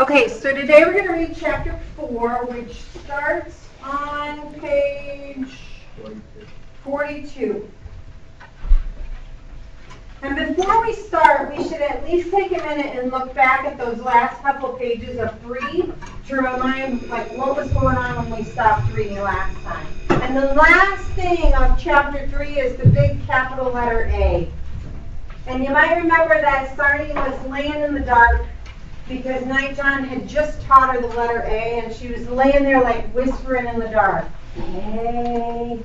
Okay, so today we're going to read chapter 4, which starts on page 42. And before we start, we should at least take a minute and look back at those last couple pages of 3 to remind what was going on when we stopped reading last time. And the last thing of chapter 3 is the big capital letter A. And you might remember that Sarni was laying in the dark because NightJohn had just taught her the letter A, and she was laying there like whispering in the dark. A,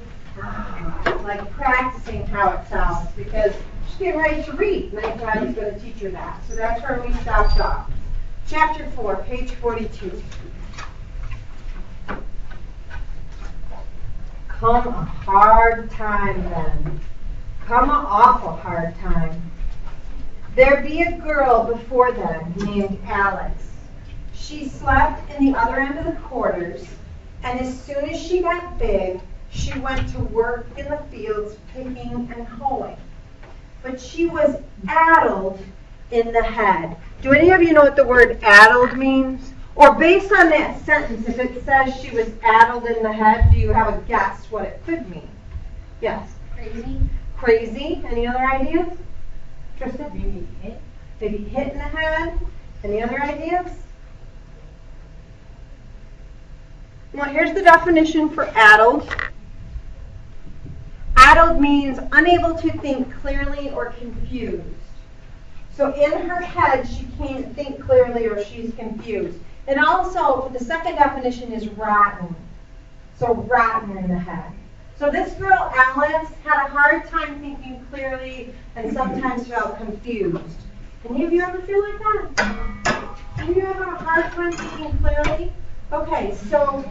like practicing how it sounds, because she's getting ready to read. NightJohn is going to teach her that. So that's where we stopped off. Chapter 4, page 42. Come a hard time then. Come an awful hard time. There be a girl before them named Alice. She slept in the other end of the quarters, and as soon as she got big, she went to work in the fields picking and hoeing. But she was addled in the head. Do any of you know what the word addled means? Or based on that sentence, if it says she was addled in the head, do you have a guess what it could mean? Yes? Crazy. Crazy. Any other ideas? Tristan? Maybe hit. Maybe hit in the head. Any other ideas? Well, here's the definition for addled. Addled means unable to think clearly or confused. So in her head, she can't think clearly or she's confused. And also, the second definition is rotten. So rotten in the head. So this girl, Alice, had a hard time thinking clearly and sometimes felt confused. Any of you ever feel like that? Do you ever have a hard time thinking clearly? Okay, so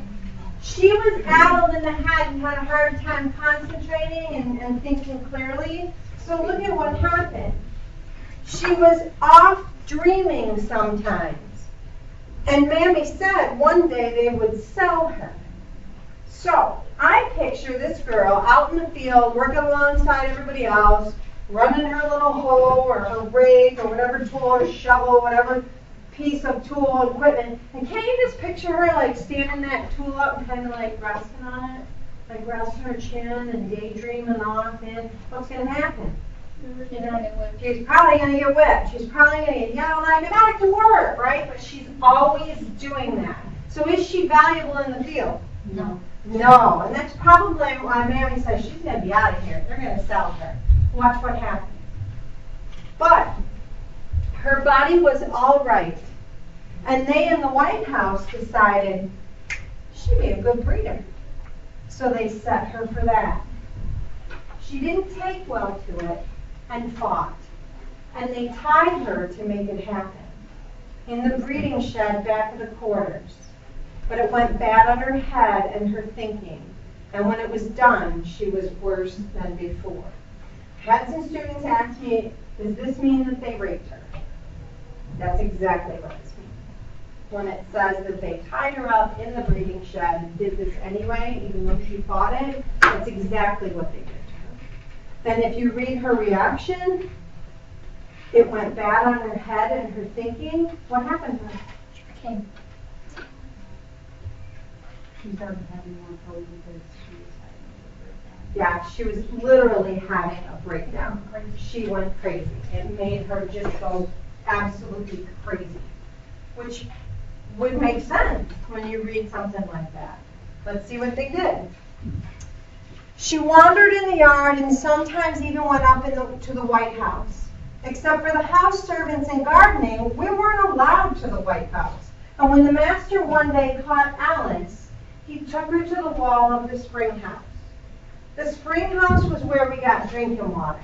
she was addled in the head and had a hard time concentrating and thinking clearly. So look at what happened. She was off dreaming sometimes. And Mammy said one day they would sell her. So I picture this girl out in the field working alongside everybody else, running her little hoe or her rake or whatever tool or shovel, whatever piece of tool equipment. And can you just picture her like standing that tool up and kind of like resting on it? Like resting her chin and daydreaming off in what's going to happen? You know, she's probably going to get whipped. She's probably going to get yelled like, I got to work, right? But she's always doing that. So is she valuable in the field? No. No, and that's probably why Mammy says she's going to be out of here. They're going to sell her. Watch what happens. But her body was all right. And they in the White House decided she'd be a good breeder. So they set her for that. She didn't take well to it and fought. And they tied her to make it happen in the breeding shed back of the quarters. But it went bad on her head and her thinking. And when it was done, she was worse than before. Had some students ask me, does this mean that they raped her? That's exactly what this means. When it says that they tied her up in the breeding shed and did this anyway, even though she fought it, that's exactly what they did to her. Then if you read her reaction, it went bad on her head and her thinking. What happened to her? She became. She started having more trouble because she was having a breakdown. Yeah, she was literally having a breakdown. She went crazy. It made her just go absolutely crazy, which would make sense when you read something like that. Let's see what they did. She wandered in the yard and sometimes even went up to the White House. Except for the house servants and gardening, we weren't allowed to the White House. And when the master one day caught Alice, he took her to the wall of the spring house. The spring house was where we got drinking water.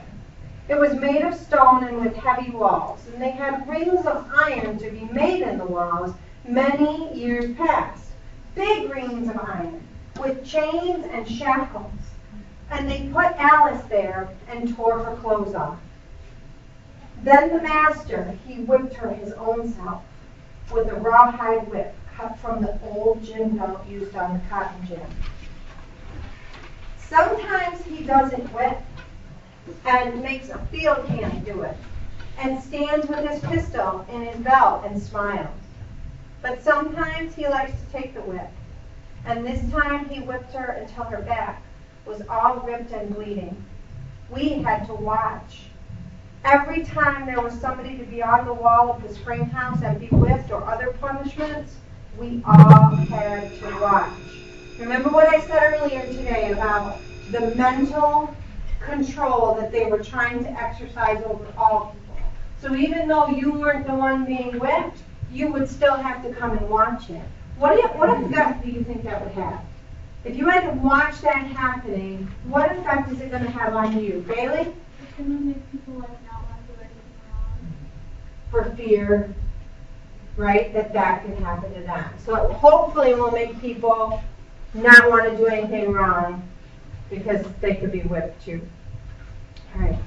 It was made of stone and with heavy walls, and they had rings of iron to be made in the walls many years past. Big rings of iron, with chains and shackles. And they put Alice there and tore her clothes off. Then the master, he whipped her his own self with a rawhide whip cut from the old gin belt used on the cotton gin. Sometimes he doesn't whip and makes a field hand do it and stands with his pistol in his belt and smiles. But sometimes he likes to take the whip. And this time he whipped her until her back was all ripped and bleeding. We had to watch. Every time there was somebody to be on the wall of the spring house and be whipped or other punishments, we all had to watch. Remember what I said earlier today about the mental control that they were trying to exercise over all people. So even though you weren't the one being whipped, you would still have to come and watch it. What effect do you think that would have? If you had to watch that happening, what effect is it going to have on you? Bailey? It's going to make people like not want to do anything wrong. For fear, right, that could happen to them. So hopefully it will make people not want to do anything wrong because they could be whipped too. All right.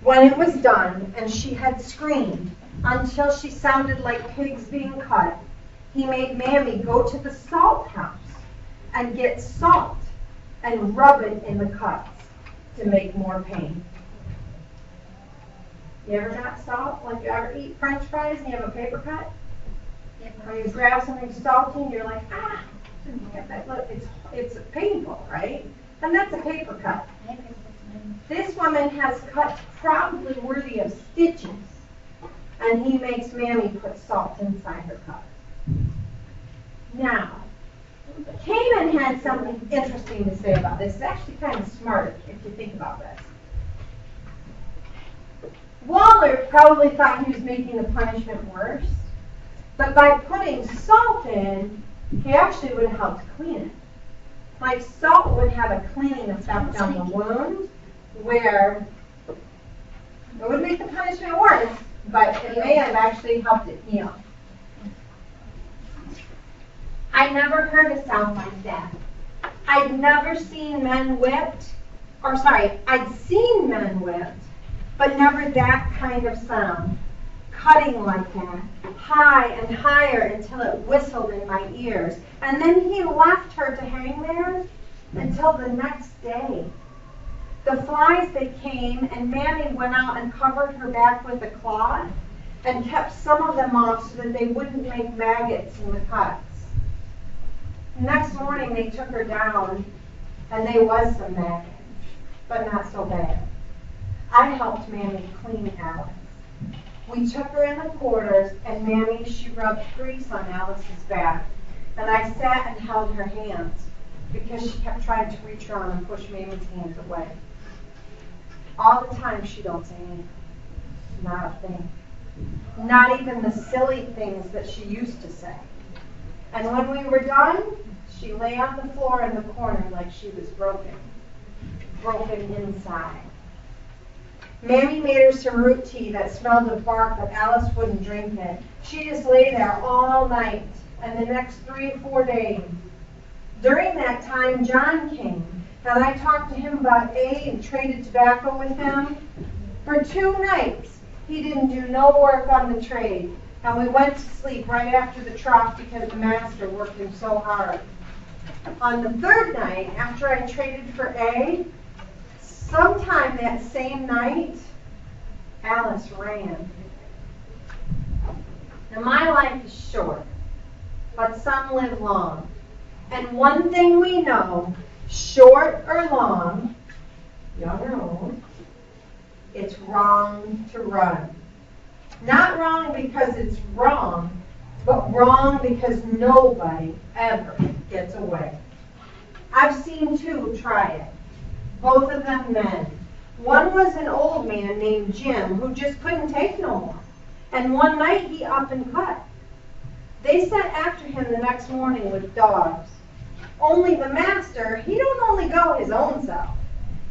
When it was done and she had screamed until she sounded like pigs being cut, he made Mammy go to the salt house and get salt and rub it in the cuts to make more pain. You ever got salt? Like you ever eat French fries and you have a paper cut? Or you grab something salty and you're like, look, it's painful, right? And that's a paper cut. This woman has cuts probably worthy of stitches, and he makes Mammy put salt inside her cut. Now, Cayman had something interesting to say about this. It's actually kind of smart if you think about this. Waller probably thought he was making the punishment worse, but by putting salt in, he actually would have helped clean it. Like salt would have a cleaning effect on the wound, where it would make the punishment worse, but it may have actually helped it heal. I never heard a sound like that. I'd never seen men whipped, I'd seen men whipped, but never that kind of sound. Cutting like that, high and higher until it whistled in my ears. And then he left her to hang there until the next day. The flies, they came, and Mammy went out and covered her back with a cloth and kept some of them off so that they wouldn't make maggots in the cuts. Next morning, they took her down, and there was some maggots, but not so bad. I helped Mammy clean Alice. We took her in the quarters, and Mammy, she rubbed grease on Alice's back. And I sat and held her hands because she kept trying to reach around and push Mammy's hands away. All the time, she don't say anything. Not a thing. Not even the silly things that she used to say. And when we were done, she lay on the floor in the corner like she was broken. Broken inside. Mammy made her some root tea that smelled of bark, but Alice wouldn't drink it. She just lay there all night and the next 3 or 4 days. During that time, John came, and I talked to him about A and traded tobacco with him. For 2 nights, he didn't do no work on the trade, and we went to sleep right after the trough because the master worked him so hard. On the 3rd night, after I traded for A, sometime that same night, Alice ran. Now my life is short, but some live long. And one thing we know, short or long, young or old, it's wrong to run. Not wrong because it's wrong, but wrong because nobody ever gets away. I've seen 2 try it. Both of them men. One was an old man named Jim who just couldn't take no more. And one night he up and cut. They sent after him the next morning with dogs. Only the master, he don't only go his own self.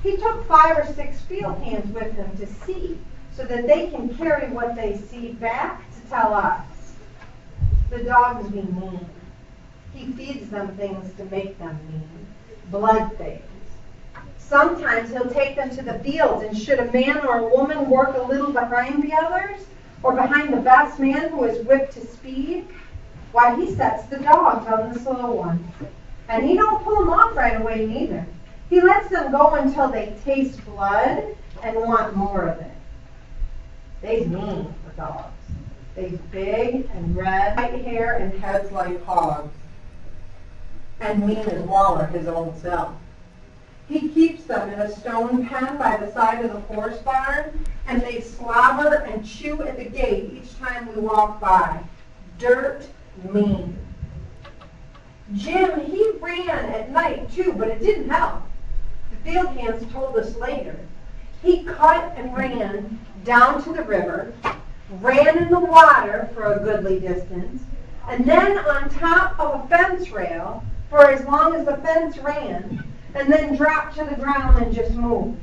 He took 5 or 6 field hands with him to see, so that they can carry what they see back to tell us. The dogs be mean. He feeds them things to make them mean. Blood things. Sometimes he'll take them to the fields, and should a man or a woman work a little behind the others, or behind the best man who is whipped to speed, why, he sets the dogs on the slow ones. And he don't pull them off right away neither. He lets them go until they taste blood and want more of it. They mean, the dogs. They's big and red, white hair and heads like hogs, and mean as Waller, his old self. He keeps them in a stone pen by the side of the horse barn, and they slobber and chew at the gate each time we walk by. Dirt mean. Jim, he ran at night too, but it didn't help. The field hands told us later. He cut and ran down to the river, ran in the water for a goodly distance, and then on top of a fence rail for as long as the fence ran, and then dropped to the ground and just moved.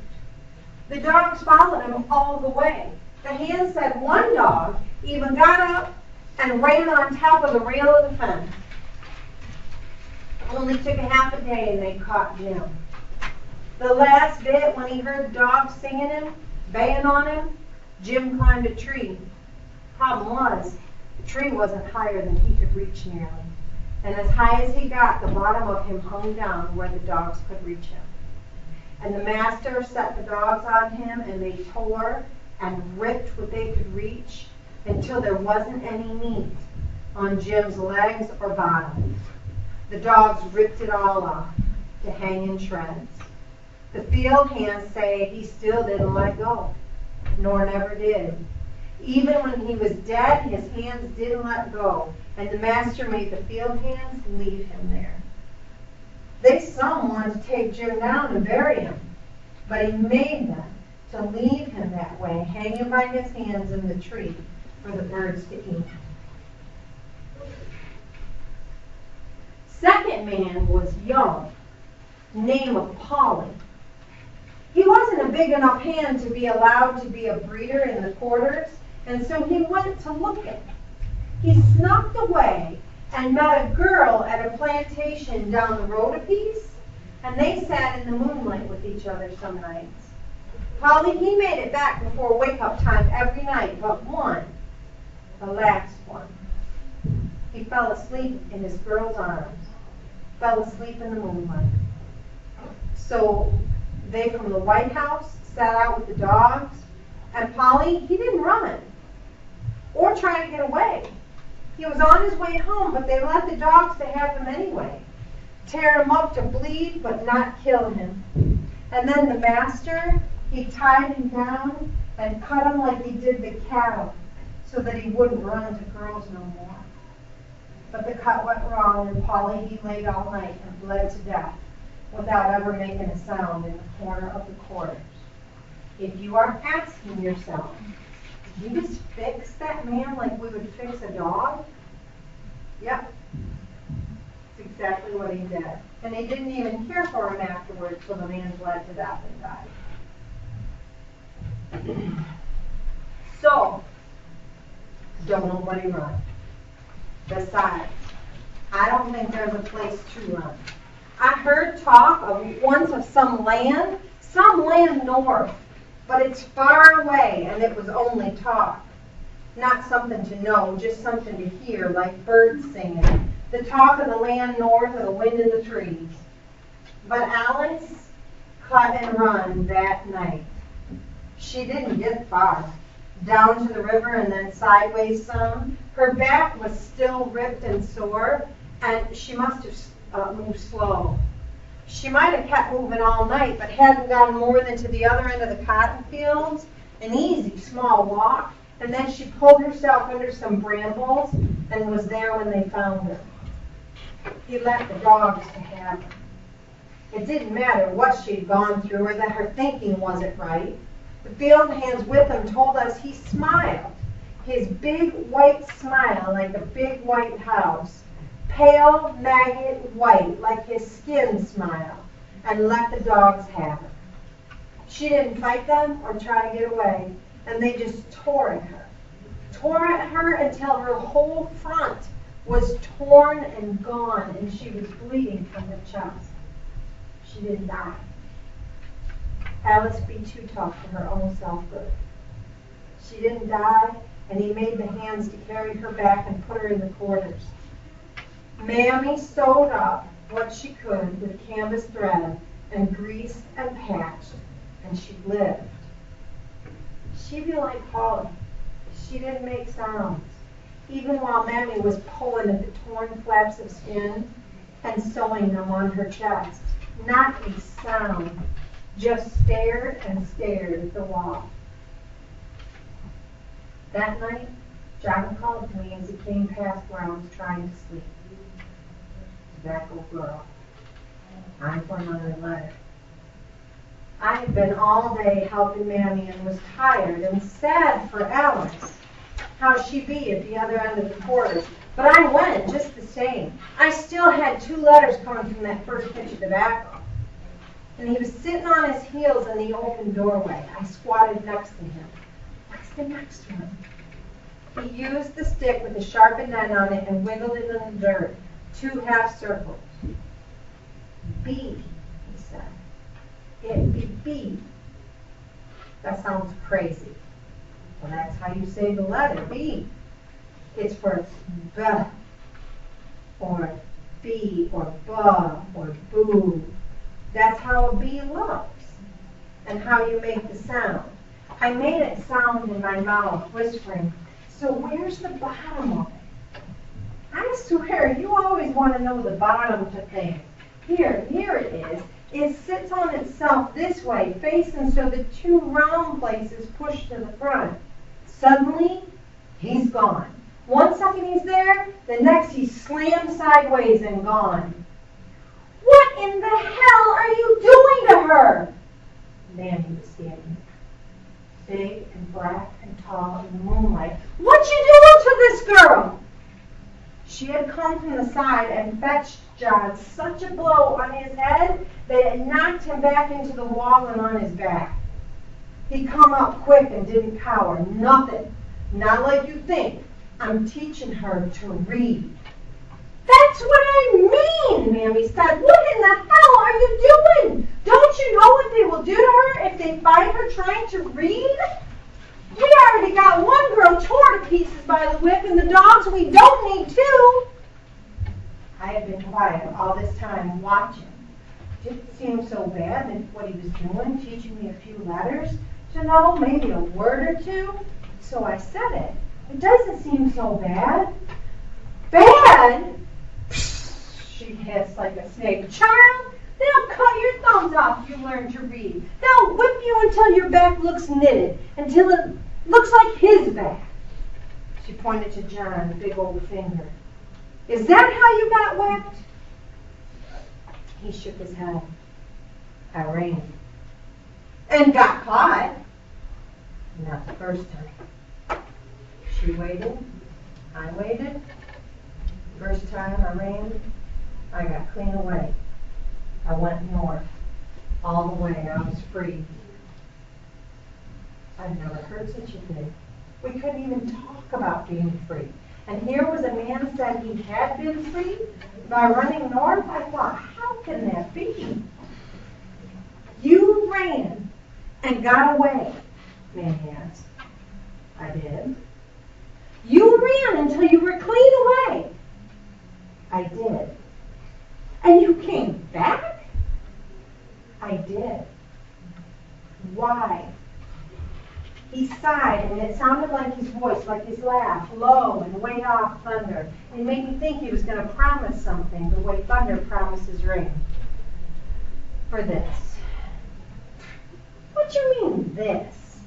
The dogs followed him all the way. The hand said one dog even got up and ran on top of the rail of the fence. Only took a half a day and they caught Jim. The last bit, when he heard the dogs singing him, baying on him, Jim climbed a tree. Problem was, the tree wasn't higher than he could reach nearly. And as high as he got, the bottom of him hung down where the dogs could reach him. And the master set the dogs on him, and they tore and ripped what they could reach until there wasn't any meat on Jim's legs or bottom. The dogs ripped it all off to hang in shreds. The field hands say he still didn't let go, nor never did. Even when he was dead, his hands didn't let go, and the master made the field hands leave him there. They some wanted to take Jim down and bury him, but he made them to leave him that way, hanging by his hands in the tree for the birds to eat. Second man was young, name of Polly. He wasn't a big enough hand to be allowed to be a breeder in the quarters, and so he went to look at it. He snuck away and met a girl at a plantation down the road a piece, and they sat in the moonlight with each other some nights. Polly, he made it back before wake-up time every night, but one, the last one. He fell asleep in his girl's arms, fell asleep in the moonlight. So they from the White House sat out with the dogs, and Polly, he didn't run or try to get away. He was on his way home, but they let the dogs to have him anyway. Tear him up to bleed, but not kill him. And then the master, he tied him down and cut him like he did the cattle so that he wouldn't run to girls no more. But the cut went wrong, and Polly, he laid all night and bled to death without ever making a sound in the corner of the quarters. If you are asking yourself, did you just fix that man like we would fix a dog? Yep. That's exactly what he did. And they didn't even care for him afterwards, so the man bled to death and died. So, don't nobody run. Besides, I don't think there's a place to run. I heard talk of once of some land north, but it's far away, and it was only talk. Not something to know, just something to hear, like birds singing. The talk of the land north of the wind in the trees. But Alice cut and run that night. She didn't get far. Down to the river and then sideways some. Her back was still ripped and sore, and she must have moved slow. She might have kept moving all night, but hadn't gone more than to the other end of the cotton fields, an easy, small walk, and then she pulled herself under some brambles and was there when they found her. He let the dogs to have her. It didn't matter what she'd gone through or that her thinking wasn't right. The field hands with him told us he smiled, his big white smile like a big white house, pale, maggot white like his skin smile, and let the dogs have her. She didn't fight them or try to get away, and they just tore at her until her whole front was torn and gone, and she was bleeding from the chest. She didn't die. Alice be too tough for her own self-good. She didn't die, and he made the hands to carry her back and put her in the quarters. Mammy sewed up what she could with canvas thread and grease and patched, and she lived. She'd be like Polly. She didn't make sounds. even while Mammy was pulling at the torn flaps of skin and sewing them on her chest. Not a sound, just stared and stared at the wall. That night, John called me as he came past where I was trying to sleep. Tobacco girl. Time for another letter. I had been all day helping Mammy and was tired and sad for Alice. How'd she be at the other end of the quarters? But I went just the same. I still had 2 letters coming from that first pitch of tobacco. And he was sitting on his heels in the open doorway. I squatted next to him. What's the next one? He used the stick with the sharpened end on it and wiggled it in the dirt. 2 half circles. B, he said. It'd be B. That sounds crazy. Well, that's how you say the letter, B. It's for B, or B, or buh, or boo. That's how a B looks, and how you make the sound. I made it sound in my mouth, whispering, so where's the bottom of it? I swear, you always want to know the bottom to things. Here it is. It sits on itself this way, facing so the 2 round places push to the front. Suddenly, he's gone. 1 second he's there, the next he's slammed sideways and gone. What in the hell are you doing to her? Mammy was standing there, big and black and tall in the moonlight. What you doing to this girl? She had come from the side and fetched John such a blow on his head that it knocked him back into the wall and on his back. He come up quick and didn't cower. Nothing. Not like you think. I'm teaching her to read. That's what I mean, Mammy said. What in the hell are you doing? Don't you know what they will do to her if they find her trying to read? We already got 1 girl tore to pieces by the whip, and the dogs we don't need 2. I had been quiet all this time, watching. Didn't seem so bad that what he was doing, teaching me a few letters to know, maybe a word or 2. So I said it. It doesn't seem so bad. Bad? She hissed like a snake. Child, they'll cut your thumbs off if you learn to read. They'll whip you until your back looks knitted, until it looks like his back. She pointed to John, a big old finger. Is that how you got whipped? He shook his head. I ran. And got caught. Not the first time. She waited. I waited. First time I ran, I got clean away. I went north. All the way I was free. I've never heard such a thing. We couldn't even talk about being free. And here was a man said he had been free. By running north, I thought, how can that be? You ran and got away, Mammy asked. I did. You ran until you were clean away. I did. And you came back? I did. Why? He sighed, and it sounded like his voice, like his laugh, low and way off thunder. It made me think he was going to promise something, the way thunder promises rain. For this. What do you mean, this?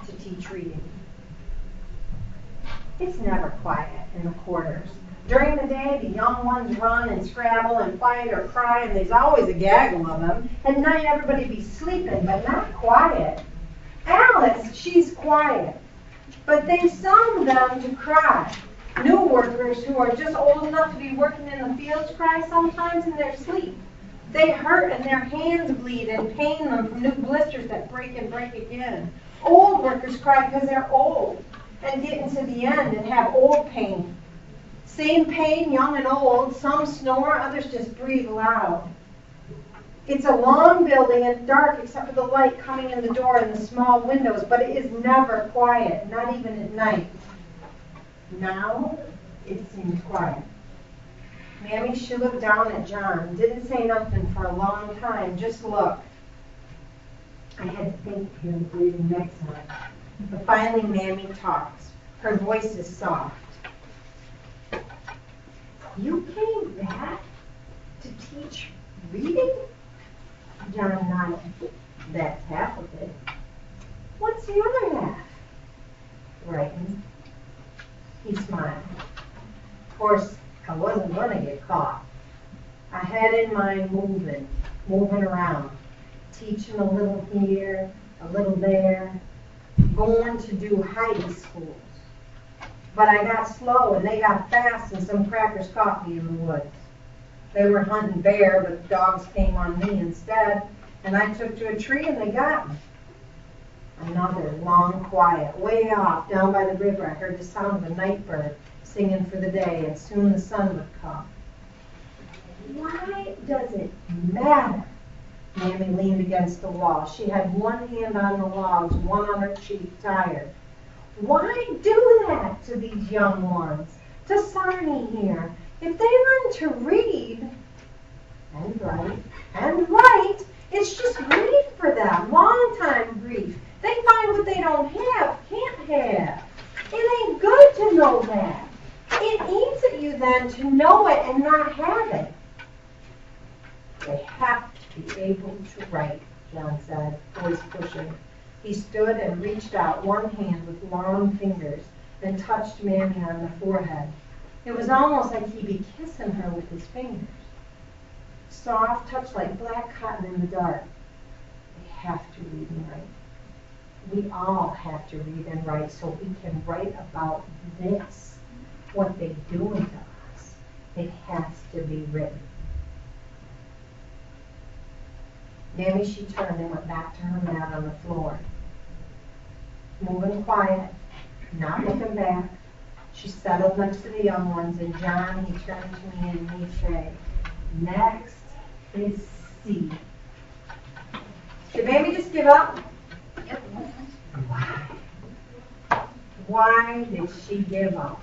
To teach reading. It's never quiet in the quarters. During the day, the young ones run and scrabble and fight or cry, and there's always a gaggle of them. At night, everybody be sleeping, but not quiet. Alice, she's quiet, but there's some of them to cry. New workers who are just old enough to be working in the fields cry sometimes in their sleep. They hurt and their hands bleed and pain them from new blisters that break and break again. Old workers cry because they're old and get into the end and have old pain. Same pain, young and old. Some snore, others just breathe loud. It's a long building and dark except for the light coming in the door and the small windows, but it is never quiet, not even at night. Now, it seems quiet. Mammy, she looked down at John, didn't say nothing for a long time, just looked. I had to think of him breathing next time. But finally, Mammy talked. Her voice is soft. You came back to teach reading? John nodded. That's half of it. What's the other half? Writing. He smiled. Of course, I wasn't going to get caught. I had in mind moving around, teaching a little here, a little there, going to do high schools. But I got slow and they got fast and some crackers caught me in the woods. They were hunting bear, but the dogs came on me instead, and I took to a tree and they got me. Another long quiet, way off down by the river. I heard the sound of a night bird singing for the day, and soon the sun would come. Why does it matter? Mammy leaned against the wall. She had one hand on the logs, one on her cheek, tired. Why do that to these young ones? To Sarnie here. If they learn to read and write, it's just grief for them, long-time grief. They find what they don't have, can't have. It ain't good to know that. It eats at you then to know it and not have it. They have to be able to write, John said, voice pushing. He stood and reached out one hand with long fingers and touched Mammy on the forehead. It was almost like he'd be kissing her with his fingers. Soft touch like black cotton in the dark. They have to read and write. We all have to read and write so we can write about this, what they're doing to us. It has to be written. Mammy, she turned and went back to her mat on the floor. Moving quiet, not looking back, she settled next to the young ones, and John, he turned to me and he said, next is C. Did Mammy just give up? Yep. Why? Why did she give up?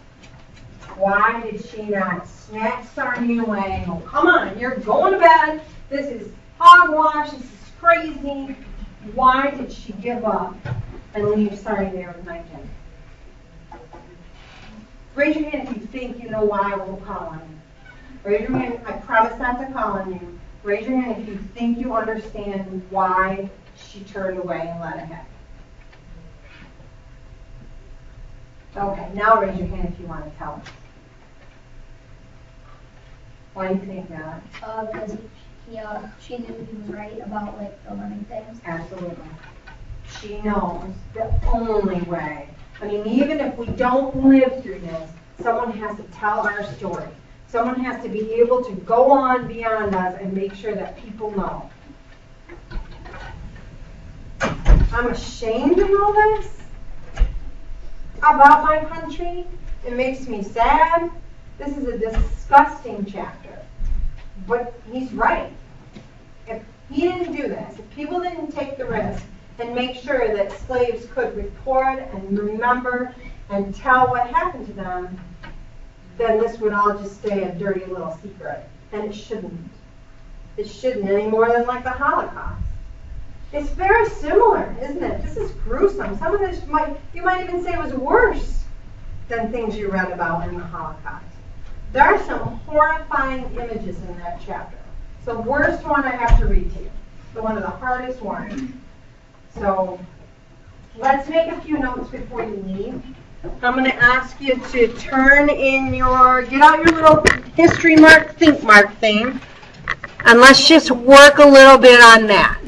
Why did she not snatch Sarnie away and go, come on, you're going to bed, this is hogwash, this is crazy. Why did she give up and leave Sarnie there with NightJohn? Raise your hand if you think you know why I won't call on you. Raise your hand. I promise not to call on you. Raise your hand if you think you understand why she turned away and let it happen. Okay, now raise your hand if you want to tell us. Why do you think that? Because she knew he was right about like the learning things. Absolutely. She knows the only way. I mean, even if we don't live through this, someone has to tell our story. Someone has to be able to go on beyond us and make sure that people know. I'm ashamed of all this about my country. It makes me sad. This is a disgusting chapter. But he's right. If he didn't do this, if people didn't take the risk and make sure that slaves could report and remember and tell what happened to them, then this would all just stay a dirty little secret. And it shouldn't. It shouldn't any more than like the Holocaust. It's very similar, isn't it? This is gruesome. Some of this you might even say was worse than things you read about in the Holocaust. There are some horrifying images in that chapter. It's the worst one I have to read to you. The one of the hardest ones. So let's make a few notes before you leave. I'm going to ask you to turn in get out your little history mark, think mark thing, and let's just work a little bit on that.